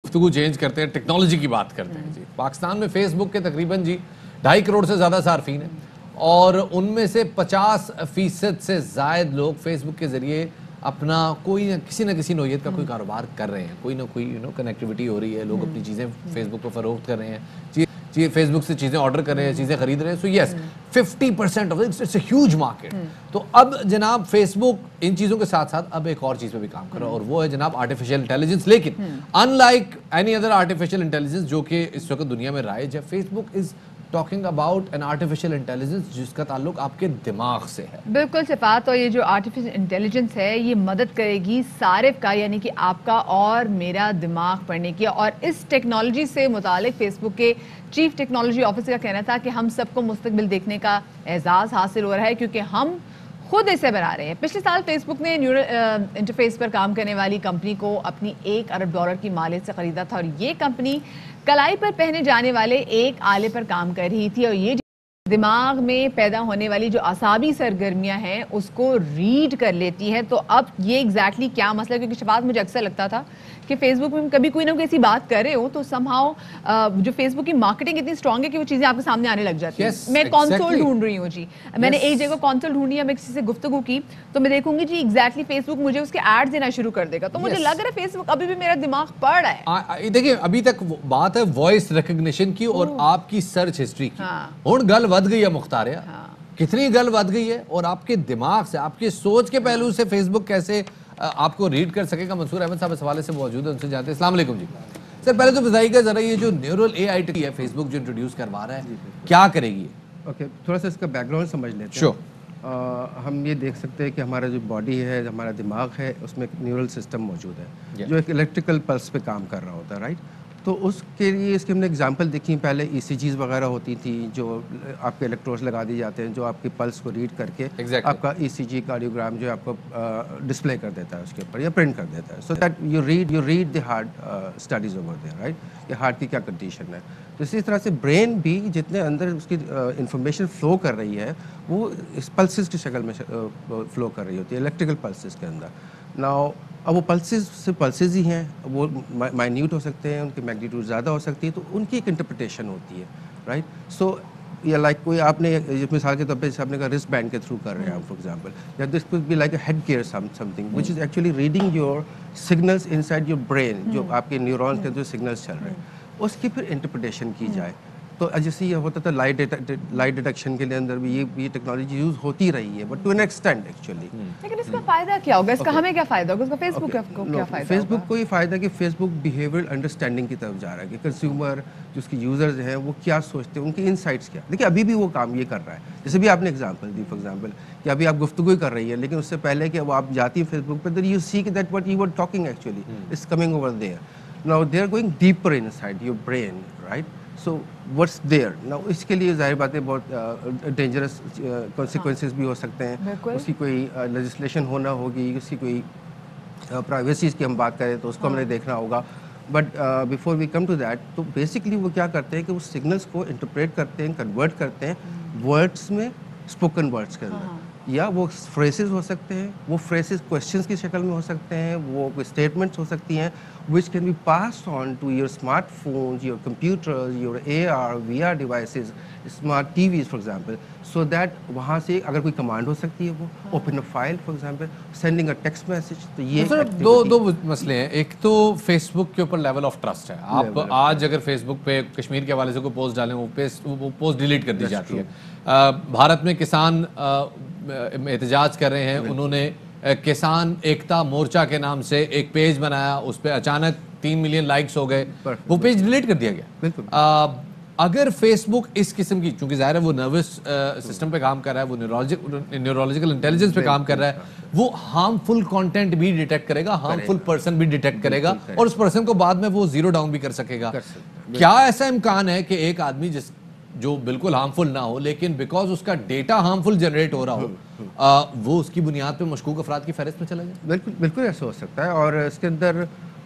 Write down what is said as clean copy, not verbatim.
گفتگو چینج کرتے ہیں, ٹیکنالوجی کی بات کرتے ہیں. جی پاکستان میں فیس بک کے تقریباً 2.5 کروڑ سے زیادہ صارفین ہیں, اور ان میں سے 50% سے زائد لوگ فیس بک کے ذریعے اپنا کوئی کسی نہ کسی نوعیت کا کوئی کاروبار کر رہے ہیں, کوئی نہ کوئی کنیکٹیوٹی ہو رہی ہے, لوگ اپنی چیزیں فیس بک پہ فروخت کر رہے ہیں, فیس بک سے چیزیں آرڈر کر رہے ہیں, چیزیں خرید رہے ہیں. So yes 50% of it's a huge market. تو اب جناب فیس بک ان چیزوں کے ساتھ ساتھ اب ایک اور چیز پہ بھی کام کر رہا ہے, اور وہ ہے جناب آرٹیفیشیل انٹیلیجنس. لیکن unlike any other artificial intelligence جو کہ اس وقت دنیا میں رائج ہے, Facebook is talking about an artificial intelligence جس کا تعلق آپ کے دماغ سے ہے. بالکل صفات, اور یہ جو آرٹیفیشیل انٹیلیجنس ہے یہ مدد کرے گی صارف کا, یعنی کہ آپ کا اور میرا دماغ پڑھنے کی. اور اس ٹیکنالوجی سے متعلق فیس بک کے چیف ٹیکنالوجی آفیسر کا کہنا تھا کہ ہم سب کو مستقبل دیکھنے کا اعزاز حاصل ہو رہا ہے کیونکہ ہم خود اسے بنا رہے ہیں. پچھلے سال فیس بک نے نیورل انٹرفیس پر کام کرنے والی کمپنی کو اپنی $1 ارب کی مالیت سے خریدا تھا, اور یہ کمپنی کلائی پر پہنے جانے والے ایک آلے پر کام کر رہی تھی, اور یہ دماغ میں پیدا ہونے والی جو اعصابی سرگرمیاں ہیں اس کو ریڈ کر لیتی ہے. تو اب یہ ایگزیکٹلی کیا مسئلہ ہے, کیونکہ شفاعت مجھے اکثر لگتا تھا کہ فیس بک میں کبھی کوئی نہ کوئی ایسی بات کر رہے ہو تو سم ہاؤ جو فیس بک کی مارکیٹنگ اتنی اسٹرانگ ہے کہ وہ چیزیں آپ کے سامنے آنے لگ جاتی ہیں. میں کانسول ڈھونڈ رہی ہوں, جی میں نے ایک جگہ کانسول ڈھونڈی ہے, میں کسی سے گفتگو کی تو میں دیکھوں گی جی ایگزیکٹلی فیس بک مجھے اس کے ایڈ دینا شروع کر دے گا. تو مجھے لگ رہا ہے فیس بک ابھی بھی میرا دماغ پڑھ رہا ہے. دیکھیں ابھی تک بات ہے وائس ریکگنیشن کی اور آپ کی سرچ ہسٹری کی. ہن گل ود گئی ہے مختاریہ, کتنی گل ود گئی ہے, اور آپ کے دماغ سے آپ کی سوچ کے پہلو سے فیس بک کیسے آپ کو ریڈ کر سکے گا. منصور احمد صاحب اس حوالے سے موجود ہیں, ان سے جانتے ہیں. السلام علیکم جی. سر پہلے تو بتائیے گا ذرا یہ جو نیورل اے آئی ٹی ہے فیس بک جو انٹروڈیوس کروا رہا ہے کیا کرے گی؟ اوکے, تھوڑا سا اس کا بیک گراؤنڈ سمجھ لیتے ہیں. ہم یہ دیکھ سکتے ہیں کہ ہمارا جو باڈی ہے, ہمارا دماغ ہے, اس میں ایک نیورل سسٹم موجود ہے جو ایک الیکٹریکل پلس پہ کام کر رہا ہوتا ہے, رائٹ. تو اس کے لیے اس کی ہم نے اگزامپل دیکھی, پہلے ای سی جیز وغیرہ ہوتی تھی جو آپ کے الیکٹروڈس لگا دی جاتے ہیں جو آپ کی پلس کو ریڈ کر کے آپ کا ای سی جی کارڈیوگرام جو ہے آپ کو ڈسپلے کر دیتا ہے اس کے اوپر یا پرنٹ کر دیتا ہے. So that you read the heart studies over there, right, کہ ہارٹ کی کیا کنڈیشن ہے. تو اسی طرح سے برین بھی جتنے اندر اس کی انفارمیشن فلو کر رہی ہے وہ اس پلسز کی شکل میں فلو کر رہی ہوتی ہے, الیکٹریکل پلسز کے اندر. ناؤ اب وہ پلسز ہی ہیں, وہ مائنیوٹ ہو سکتے ہیں, ان کی میگنیٹیوڈ زیادہ ہو سکتی ہے, تو ان کی ایک انٹرپریٹیشن ہوتی ہے, رائٹ. سو یا لائک کوئی آپ نے مثال کے طور پہ جیسے آپ نے کہا رسٹ بینڈ کے تھرو کر رہے ہیں آپ, فار ایگزامپل, یا this code be like a head gear something which is actually reading your signals inside your brain, جو آپ کے نیورونس کے جو سگنلز چل رہے ہیں اس کی پھر انٹرپریٹیشن کی جائے. تو جیسے یہ ہوتا تھا لائٹ ڈیٹیکشن کے اندر بھی یہ ٹیکنالوجی یوز ہوتی رہی ہے, but to an extent actually. لیکن اس کا فائدہ کیا ہوگا, اس کا ہمیں کیا فائدہ ہوگا, اس کا فیس بک کو کیا فائدہ ہوگا؟ فیس بک کو یہ فائدہ کہ فیس بک بیہیویئر انڈرسٹینڈنگ کی طرف جا رہا ہے کہ کنزیومر جو اس کے یوزرز ہیں وہ کیا سوچتے ہیں, ان کے انسائٹس کیا. دیکھیے ابھی بھی وہ کام یہ کر رہا ہے, جیسے بھی آپ نے ایگزامپل دی, فار ایگزامپل کہ ابھی آپ گفتگو کر رہی ہیں لیکن اس سے پہلے کہ وہ آپ جاتی ہیں فیس بک پہ, you see that what you are talking actually is coming over there. Now they are going deeper inside your brain, right. So what's there now, اس کے لیے ظاہر بات ہے بہت ڈینجرس کانسیکوینسز بھی ہو سکتے ہیں. اس کی کوئی لیجسلیشن ہونا ہوگی, اس کی کوئی پرائیویسیز کی ہم بات کریں تو اس کو ہم نے دیکھنا ہوگا. But before we come to that, تو بیسکلی وہ کیا کرتے ہیں کہ وہ سگنلس کو انٹرپریٹ کرتے ہیں, کنورٹ کرتے ہیں ورڈس میں, اسپوکن ورڈس کے اندر, یا وہ فریسز ہو سکتے ہیں, وہ فریسز کوشچنس کی شکل میں ہو سکتے ہیں, وہ اسٹیٹمنٹس ہو سکتی ہیں which can be passed on to your smartphones, your computers, your AR, VR devices, smart TVs for example, so that وہاں سے اگر کوئی کمانڈ ہو سکتی ہے, وہ open a file for example, sending a text message. تو یہ دو مسئلے ہیں. ایک تو فیس بک کے اوپر لیول آف ٹرسٹ ہے. آپ آج اگر فیس بک پہ کشمیر کے حوالے سے کوئی پوسٹ ڈالیں وہ پوسٹ ڈیلیٹ کر دی جاتی ہے. بھارت میں کسان احتجاج کر رہے ہیں, انہوں نے کسان ایکتا مورچہ کے نام سے ایک پیج بنایا, اس پہ اچانک 3 ملین لائکس ہو گئے, وہ پیج ڈیلیٹ کر دیا گیا. اگر فیس بک اس قسم کی, چونکہ ظاہر ہے وہ نروس سسٹم پہ کام کر رہا ہے, وہ نیورولوجیکل انٹیلیجنس پہ کام کر رہا ہے, وہ ہارمفل کانٹینٹ بھی ڈیٹیکٹ کرے گا, ہارمفل پرسن بھی ڈیٹیکٹ کرے گا, اور اس پرسن کو بعد میں وہ زیرو ڈاؤن بھی کر سکے گا. کیا ایسا امکان ہے کہ ایک آدمی جو بالکل ہارمفل نہ ہو لیکن بیکاز اس کا ڈیٹا ہارمفل جنریٹ ہو رہا ہو وہ اس کی بنیاد پہ مشکوک افراد کی فہرست میں چلا جائے؟ بالکل ایسا ہو سکتا ہے. اور اس کے اندر